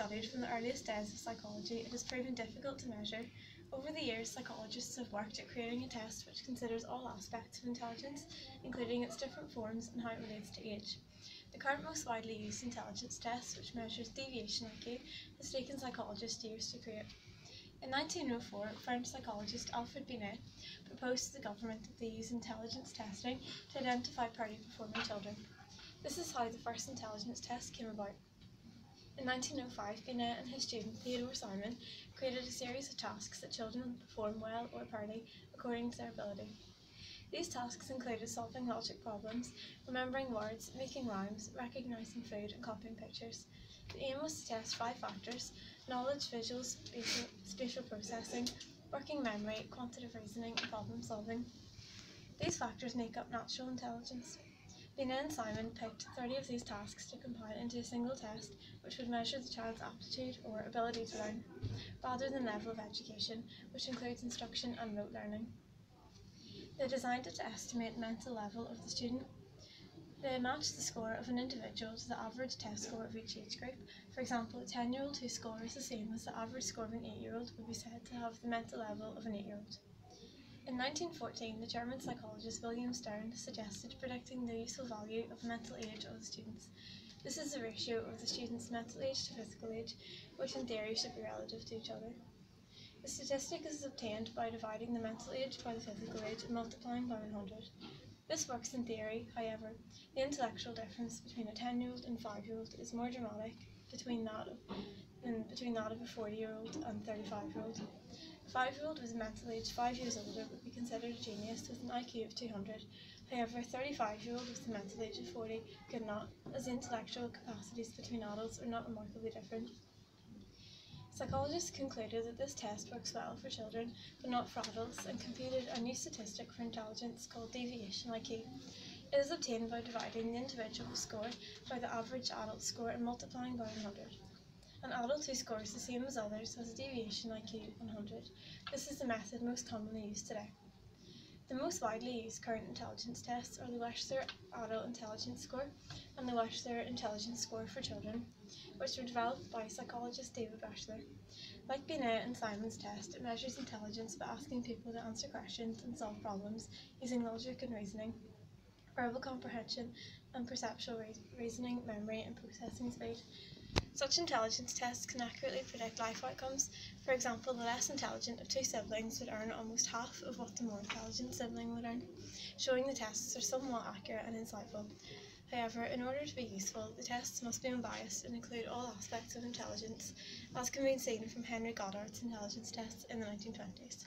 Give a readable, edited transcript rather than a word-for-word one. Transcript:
studied from the earliest days of psychology, it has proven difficult to measure. Over the years, psychologists have worked at creating a test which considers all aspects of intelligence, including its different forms and how it relates to age. The current most widely used intelligence test, which measures deviation IQ, has taken psychologists years to create. In 1904, French psychologist Alfred Binet proposed to the government that they use intelligence testing to identify poorly performing children. This is how the first intelligence test came about. In 1905, Binet and his student Theodore Simon created a series of tasks that children would perform well or poorly according to their ability. These tasks included solving logic problems, remembering words, making rhymes, recognising food and copying pictures. The aim was to test 5 factors: knowledge, visuals, spatial processing, working memory, quantitative reasoning and problem solving. These factors make up natural intelligence. Binet and Simon picked 30 of these tasks to compile into a single test which would measure the child's aptitude or ability to learn, rather than level of education, which includes instruction and rote learning. They designed it to estimate mental level of the student. They matched the score of an individual to the average test score of each age group. For example, a 10-year-old whose score is the same as the average score of an 8-year-old would be said to have the mental level of an 8-year-old. In 1914, the German psychologist William Stern suggested predicting the useful value of mental age of the students. This is the ratio of the student's mental age to physical age, which in theory should be relative to each other. The statistic is obtained by dividing the mental age by the physical age and multiplying by 100. This works in theory, however, the intellectual difference between a 10-year-old and 5-year-old is more dramatic between that of a 40-year-old and 35-year-old. A 5-year-old with a mental age 5 years older would be considered a genius with an IQ of 200. However, a 35-year-old with a mental age of 40 could not, as the intellectual capacities between adults are not remarkably different. Psychologists concluded that this test works well for children but not for adults, and computed a new statistic for intelligence called deviation IQ. It is obtained by dividing the individual score by the average adult score and multiplying by 100. An adult who scores the same as others has a deviation IQ 100. This is the method most commonly used today. The most widely used current intelligence tests are the Wechsler Adult Intelligence Score and the Wechsler Intelligence Score for Children, which were developed by psychologist David Wechsler. Like Binet and Simon's test, it measures intelligence by asking people to answer questions and solve problems using logic and reasoning, verbal comprehension and perceptual reasoning, memory and processing speed. Such intelligence tests can accurately predict life outcomes. For example, the less intelligent of 2 siblings would earn almost half of what the more intelligent sibling would earn, showing the tests are somewhat accurate and insightful. However, in order to be useful, the tests must be unbiased and include all aspects of intelligence, as can be seen from Henry Goddard's intelligence tests in the 1920s.